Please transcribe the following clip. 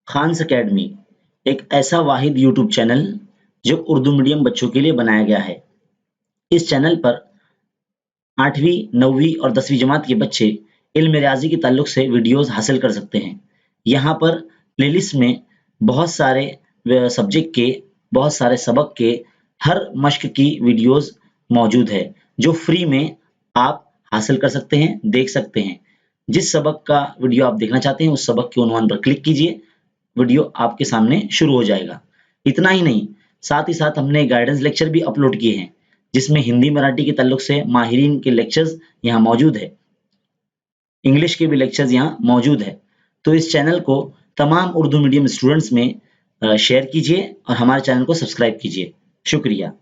Khans academy एक ऐसा वाहिद YouTube channel जो उर्दू मीडियम बच्चों के लिए बनाया गया है। इस चैनल पर 8वीं, 9वीं और 10वीं जमात के बच्चे इल्म रियाजी के ताल्लुक से वीडियोस हासिल कर सकते हैं। यहाँ पर प्लेलिस्ट में बहुत सारे सब्जेक्ट के, बहुत सारे सबक के हर मश्क की वीडियोस मौजूद है जो फ्री में आप हासिल कर सकते हैं, देख सकते हैं। जिस सबक का वीडियो आप देखना चाहते हैं उस सबक के उन्वान पर क्लिक कीजिए, वीडियो आपके सामने शुरू हो जाएगा। इतना ही नहीं, साथ ही साथ हमने गाइडेंस लेक्चर भी अपलोड किए हैं जिसमें हिंदी मराठी के ताल्लुक से माहिरीन के लेक्चर्स यहाँ मौजूद है, इंग्लिश के भी लेक्चर्स यहाँ मौजूद है। तो इस चैनल को तमाम उर्दू मीडियम स्टूडेंट्स में शेयर कीजिए और हमारे चैनल को सब्सक्राइब कीजिए। शुक्रिया।